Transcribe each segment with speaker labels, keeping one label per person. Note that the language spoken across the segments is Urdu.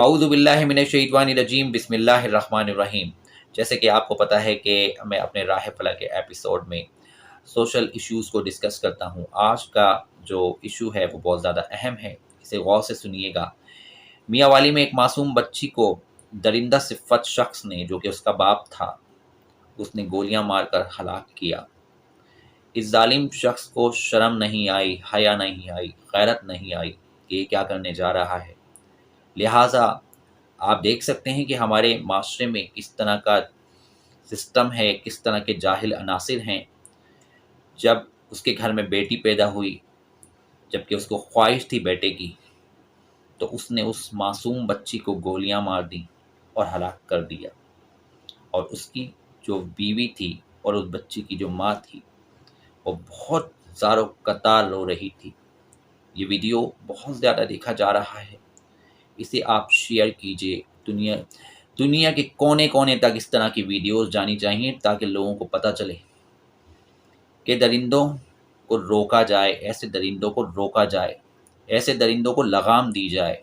Speaker 1: اعوذ باللہ من الشیطان الرجیم بسم اللہ الرحمن الرحیم۔ جیسے کہ آپ کو پتہ ہے کہ میں اپنے راہ فلاح کے ایپیسوڈ میں سوشل ایشوز کو ڈسکس کرتا ہوں۔ آج کا جو ایشو ہے وہ بہت زیادہ اہم ہے، اسے غور سے سنیے گا۔ میاں والی میں ایک معصوم بچی کو درندہ صفت شخص نے، جو کہ اس کا باپ تھا، اس نے گولیاں مار کر ہلاک کیا۔ اس ظالم شخص کو شرم نہیں آئی، حیا نہیں آئی، غیرت نہیں آئی کہ یہ کیا کرنے جا رہا ہے۔ لہٰذا آپ دیکھ سکتے ہیں کہ ہمارے معاشرے میں کس طرح کا سسٹم ہے، کس طرح کے جاہل عناصر ہیں۔ جب اس کے گھر میں بیٹی پیدا ہوئی، جبکہ اس کو خواہش تھی بیٹے کی، تو اس نے اس معصوم بچی کو گولیاں مار دیں اور ہلاک کر دیا۔ اور اس کی جو بیوی تھی اور اس بچی کی جو ماں تھی، وہ بہت زار و قطار رو رہی تھی۔ یہ ویڈیو بہت زیادہ دیکھا جا رہا ہے، اسے آپ شیئر کیجئے۔ دنیا کے کونے کونے تک اس طرح کی ویڈیوز جانی چاہیے تاکہ لوگوں کو پتہ چلے کہ درندوں کو روکا جائے، ایسے درندوں کو روکا جائے، ایسے درندوں کو لگام دی جائے۔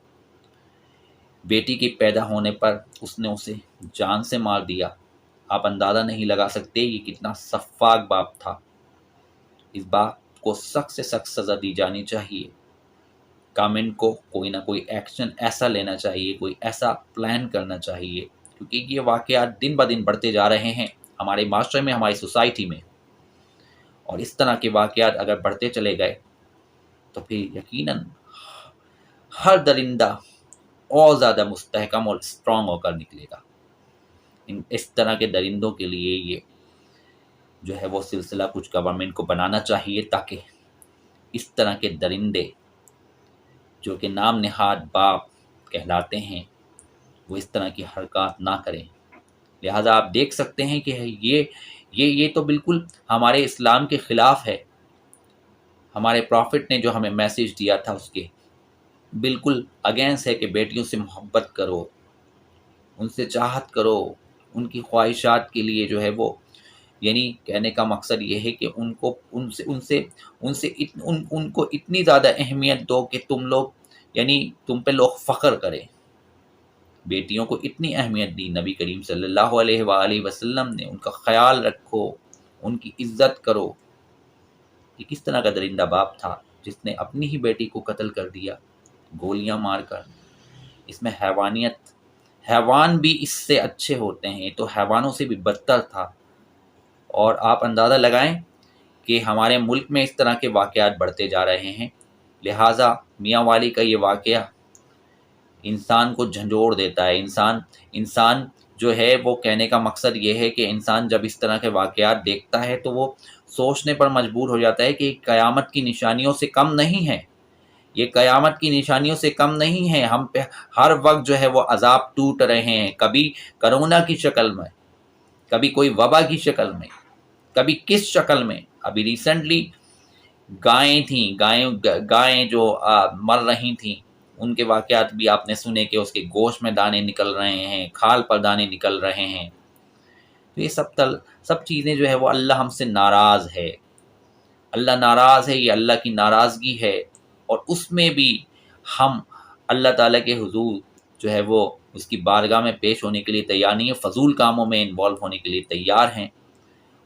Speaker 1: بیٹی کے پیدا ہونے پر اس نے اسے جان سے مار دیا۔ آپ اندازہ نہیں لگا سکتے یہ کتنا سفاک باپ تھا۔ اس باپ کو سخت سے سخت سزا دی جانی چاہیے۔ گورنمنٹ کو کوئی نہ کوئی ایکشن ایسا لینا چاہیے، کوئی ایسا پلان کرنا چاہیے، کیونکہ یہ واقعات دن بدن بڑھتے جا رہے ہیں ہمارے معاشرے میں، ہماری سوسائٹی میں، اور اس طرح کے واقعات اگر بڑھتے چلے گئے تو پھر یقیناً ہر درندہ اور زیادہ مستحکم اور اسٹرانگ ہو کر نکلے گا۔ اس طرح کے درندوں کے لیے یہ جو ہے وہ سلسلہ کچھ گورنمنٹ کو بنانا چاہیے تاکہ اس طرح کے درندے جو کہ نام نہاد باپ کہلاتے ہیں وہ اس طرح کی حرکات نہ کریں۔ لہٰذا آپ دیکھ سکتے ہیں کہ یہ تو بالکل ہمارے اسلام کے خلاف ہے۔ ہمارے پروفٹ نے جو ہمیں میسیج دیا تھا اس کے بالکل اگینسٹ ہے کہ بیٹیوں سے محبت کرو، ان سے چاہت کرو، ان کی خواہشات کے لیے جو ہے وہ، یعنی کہنے کا مقصد یہ ہے کہ ان کو اتنی زیادہ اہمیت دو کہ تم پہ لوگ فخر کریں۔ بیٹیوں کو اتنی اہمیت دی نبی کریم صلی اللہ علیہ وآلہ وسلم نے، ان کا خیال رکھو، ان کی عزت کرو۔ یہ کس طرح کا درندہ باپ تھا جس نے اپنی ہی بیٹی کو قتل کر دیا گولیاں مار کر۔ اس میں حیوانیت، حیوان بھی اس سے اچھے ہوتے ہیں، تو حیوانوں سے بھی بدتر تھا۔ اور آپ اندازہ لگائیں کہ ہمارے ملک میں اس طرح کے واقعات بڑھتے جا رہے ہیں۔ لہٰذا میاں والی کا یہ واقعہ انسان کو جھنجھوڑ دیتا ہے۔ انسان جو ہے وہ، کہنے کا مقصد یہ ہے کہ انسان جب اس طرح کے واقعات دیکھتا ہے تو وہ سوچنے پر مجبور ہو جاتا ہے کہ یہ قیامت کی نشانیوں سے کم نہیں ہے، یہ قیامت کی نشانیوں سے کم نہیں ہے۔ ہم پہ ہر وقت جو ہے وہ عذاب ٹوٹ رہے ہیں، کبھی کرونا کی شکل میں، کبھی کوئی وبا کی شکل میں، کبھی کس شکل میں۔ ابھی ریسنٹلی گائیں جو مر رہی تھیں، ان کے واقعات بھی آپ نے سنے کہ اس کے گوشت میں دانے نکل رہے ہیں، کھال پر دانے نکل رہے ہیں۔ تو یہ سب چیزیں جو ہے وہ اللہ ہم سے ناراض ہے، اللہ ناراض ہے، یہ اللہ کی ناراضگی ہے۔ اور اس میں بھی ہم اللہ تعالیٰ کے حضور جو ہے وہ اس کی بارگاہ میں پیش ہونے کے لیے تیار نہیں ہیں، فضول کاموں میں انوالو ہونے کے لیے تیار ہیں۔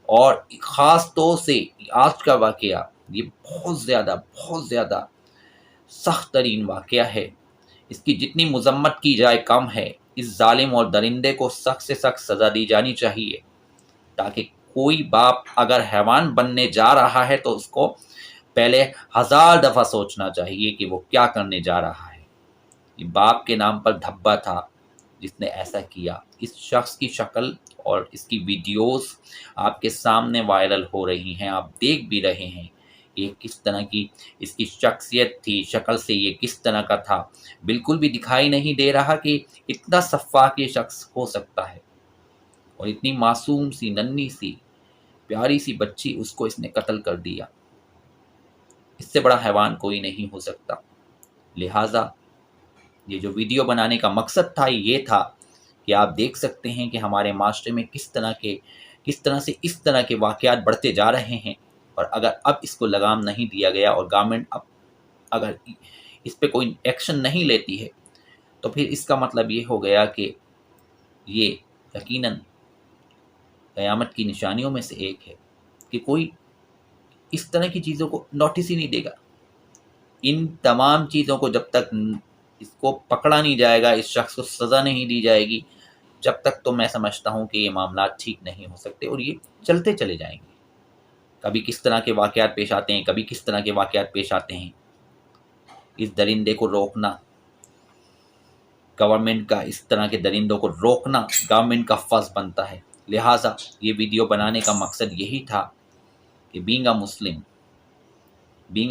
Speaker 1: اور خاص طور سے آج کا واقعہ یہ بہت زیادہ سخت ترین واقعہ ہے۔ اس کی جتنی مذمت کی جائے کم ہے۔ اس ظالم اور درندے کو سخت سے سخت سزا دی جانی چاہیے تاکہ کوئی باپ اگر حیوان بننے جا رہا ہے تو اس کو پہلے 1000 دفعہ سوچنا چاہیے کہ وہ کیا کرنے جا رہا ہے۔ یہ باپ کے نام پر دھبا تھا جس نے ایسا کیا۔ اس شخص کی شکل اور اس کی ویڈیوز آپ کے سامنے وائرل ہو رہی ہیں، آپ دیکھ بھی رہے ہیں یہ کس طرح کی اس کی شخصیت تھی، شکل سے یہ کس طرح کا تھا۔ بالکل بھی دکھائی نہیں دے رہا کہ اتنا سفاک یہ شخص ہو سکتا ہے، اور اتنی معصوم سی، ننھی سی، پیاری سی بچی، اس کو اس نے قتل کر دیا۔ اس سے بڑا حیوان کوئی نہیں ہو سکتا۔ لہٰذا یہ جو ویڈیو بنانے کا مقصد تھا یہ تھا کہ آپ دیکھ سکتے ہیں کہ ہمارے معاشرے میں کس طرح سے اس طرح کے واقعات بڑھتے جا رہے ہیں، اور اگر اب اس کو لگام نہیں دیا گیا اور گورنمنٹ اب اگر اس پہ کوئی ایکشن نہیں لیتی ہے تو پھر اس کا مطلب یہ ہو گیا کہ یہ یقیناً قیامت کی نشانیوں میں سے ایک ہے کہ کوئی اس طرح کی چیزوں کو نوٹس ہی نہیں دے گا۔ ان تمام چیزوں کو جب تک اس کو پکڑا نہیں جائے گا، اس شخص کو سزا نہیں دی جائے گی، جب تک تو میں سمجھتا ہوں کہ یہ معاملات ٹھیک نہیں ہو سکتے، اور یہ چلتے چلے جائیں گے۔ کبھی کس طرح کے واقعات پیش آتے ہیں، کبھی کس طرح کے واقعات پیش آتے ہیں۔ اس درندے کو روکنا، گورنمنٹ کا اس طرح کے درندوں کو روکنا گورنمنٹ کا فرض بنتا ہے۔ لہٰذا یہ ویڈیو بنانے کا مقصد یہی تھا کہ بینگ اے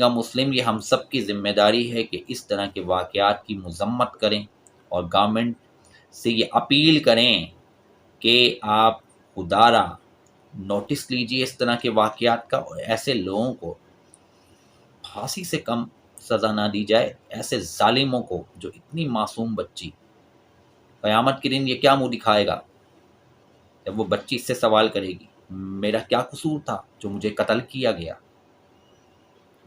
Speaker 1: مسلم یہ ہم سب کی ذمہ داری ہے کہ اس طرح کے واقعات کی مذمت کریں اور گورنمنٹ سے یہ اپیل کریں کہ آپ خدارا نوٹس لیجیے اس طرح کے واقعات کا، اور ایسے لوگوں کو پھانسی سے کم سزا نہ دی جائے، ایسے ظالموں کو جو اتنی معصوم بچی، قیامت کے دن یہ کیا منہ دکھائے گا جب وہ بچی اس سے سوال کرے گی میرا کیا قصور تھا جو مجھے قتل کیا گیا۔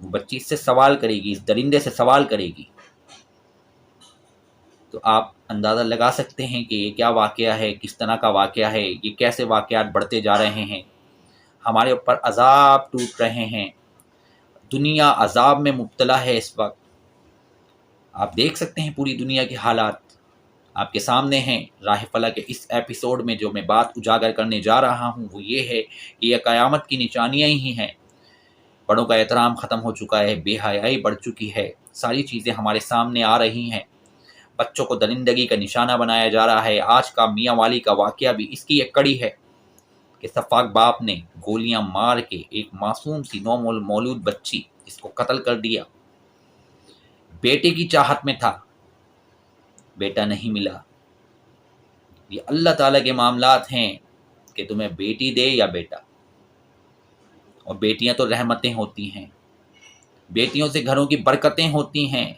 Speaker 1: وہ بچی اس سے سوال کرے گی، اس درندے سے سوال کرے گی۔ تو آپ اندازہ لگا سکتے ہیں کہ یہ کیا واقعہ ہے، کس طرح کا واقعہ ہے، یہ کیسے واقعات بڑھتے جا رہے ہیں، ہمارے اوپر عذاب ٹوٹ رہے ہیں، دنیا عذاب میں مبتلا ہے اس وقت۔ آپ دیکھ سکتے ہیں پوری دنیا کے حالات آپ کے سامنے ہیں۔ راہ فلاح کے اس ایپیسوڈ میں جو میں بات اجاگر کرنے جا رہا ہوں وہ یہ ہے کہ یہ قیامت کی نشانیاں ہی ہیں۔ بڑوں کا احترام ختم ہو چکا ہے، بے حیائی بڑھ چکی ہے، ساری چیزیں ہمارے سامنے آ رہی ہیں۔ بچوں کو درندگی کا نشانہ بنایا جا رہا ہے۔ آج کا میاں والی کا واقعہ بھی اس کی ایک کڑی ہے کہ سفاک باپ نے گولیاں مار کے ایک معصوم سی مولود بچی اس کو قتل کر دیا۔ بیٹے کی چاہت میں تھا، بیٹا نہیں ملا۔ یہ اللہ تعالیٰ کے معاملات ہیں کہ تمہیں بیٹی دے یا بیٹا، اور بیٹیاں تو رحمتیں ہوتی ہیں، بیٹیوں سے گھروں کی برکتیں ہوتی ہیں۔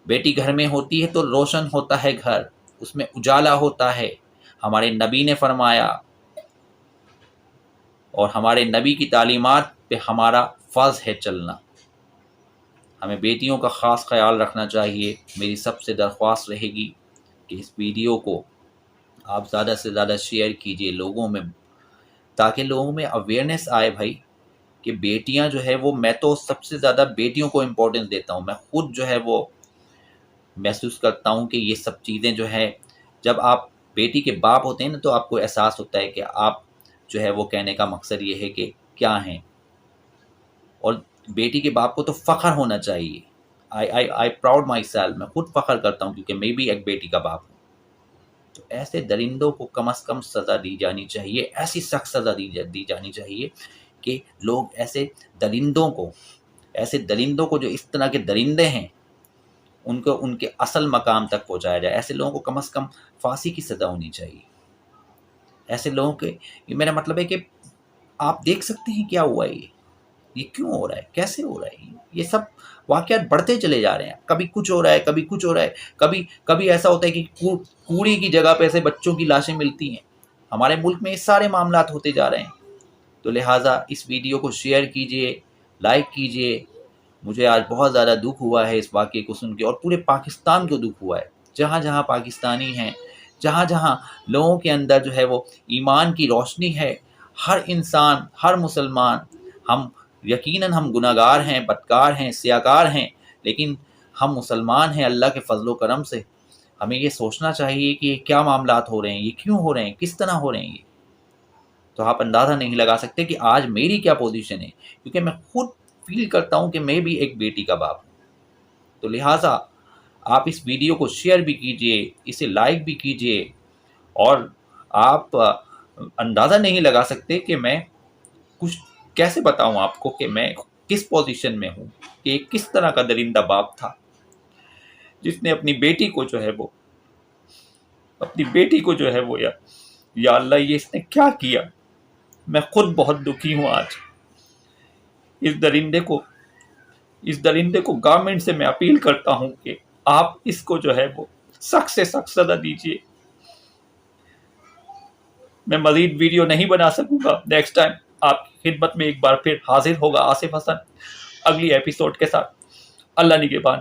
Speaker 1: بیٹی گھر میں ہوتی ہے تو روشن ہوتا ہے گھر، اس میں اجالا ہوتا ہے۔ ہمارے نبی نے فرمایا، اور ہمارے نبی کی تعلیمات پہ ہمارا فرض ہے چلنا۔ ہمیں بیٹیوں کا خاص خیال رکھنا چاہیے۔ میری سب سے درخواست رہے گی کہ اس ویڈیو کو آپ زیادہ سے زیادہ شیئر کیجئے لوگوں میں، تاکہ لوگوں میں اویئرنیس آئے بھائی کہ بیٹیاں جو ہے وہ، میں تو سب سے زیادہ بیٹیوں کو امپورٹنس دیتا ہوں۔ میں خود جو ہے وہ محسوس کرتا ہوں کہ یہ سب چیزیں جو ہے، جب آپ بیٹی کے باپ ہوتے ہیں نا تو آپ کو احساس ہوتا ہے کہ آپ جو ہے وہ، کہنے کا مقصد یہ ہے کہ کیا ہیں، اور بیٹی کے باپ کو تو فخر ہونا چاہیے۔ I proud myself، میں خود فخر کرتا ہوں کیونکہ میں بھی ایک بیٹی کا باپ ہوں۔ تو ایسے درندوں کو کم از کم سزا دی جانی چاہیے، ایسی سخت سزا دی جانی چاہیے کہ لوگ ایسے درندوں کو جو اس طرح کے درندے ہیں ان کو ان کے اصل مقام تک پہنچایا جائے۔ ایسے لوگوں کو کم از کم پھانسی کی سزا ہونی چاہیے۔ ایسے لوگوں کے، میرا مطلب ہے کہ آپ دیکھ سکتے ہیں کیا ہوا ہے، یہ کیوں ہو رہا ہے، کیسے ہو رہا ہے، یہ سب واقعات بڑھتے چلے جا رہے ہیں۔ کبھی کچھ ہو رہا ہے، کبھی کچھ ہو رہا ہے، کبھی ایسا ہوتا ہے کہ کوڑی کی جگہ پہ ایسے بچوں کی لاشیں ملتی ہیں۔ ہمارے ملک میں یہ سارے معاملات ہوتے جا رہے ہیں۔ تو لہٰذا اس ویڈیو کو شیئر کیجئے، لائک کیجئے۔ مجھے آج بہت زیادہ دکھ ہوا ہے اس واقعے کو سن کے، اور پورے پاکستان کو دکھ ہوا ہے۔ جہاں جہاں پاکستانی ہیں، جہاں جہاں لوگوں کے اندر جو ہے وہ ایمان کی روشنی ہے، ہر انسان، ہر مسلمان، ہم یقیناً ہم گناہ گار ہیں، بدکار ہیں، سیاکار ہیں، لیکن ہم مسلمان ہیں اللہ کے فضل و کرم سے۔ ہمیں یہ سوچنا چاہیے کہ یہ کیا معاملات ہو رہے ہیں، یہ کیوں ہو رہے ہیں، کس طرح ہو رہے ہیں یہ۔ تو آپ اندازہ نہیں لگا سکتے کہ آج میری کیا پوزیشن ہے، کیونکہ میں خود فیل کرتا ہوں کہ میں بھی ایک بیٹی کا باپ ہوں۔ تو لہٰذا آپ اس ویڈیو کو شیئر بھی کیجئے، اسے لائک بھی کیجئے، اور آپ اندازہ نہیں لگا سکتے کہ میں کچھ کیسے بتاؤں آپ کو کہ میں کس پوزیشن میں ہوں، کہ ایک کس طرح کا درندہ باپ تھا جس نے اپنی بیٹی کو جو ہے وہ یا اللہ یہ اس نے کیا کیا۔ میں خود بہت دکھی ہوں آج۔ اس درندے کو گورنمنٹ سے میں اپیل کرتا ہوں کہ آپ اس کو جو ہے وہ سخت سے سخت سزا دیجیے۔ میں مزید ویڈیو نہیں بنا سکوں گا، نیکسٹ ٹائم آپ کی خدمت میں ایک بار پھر حاضر ہوگا آصف حسن اگلی ایپیسوڈ کے ساتھ۔ اللہ نگہبان۔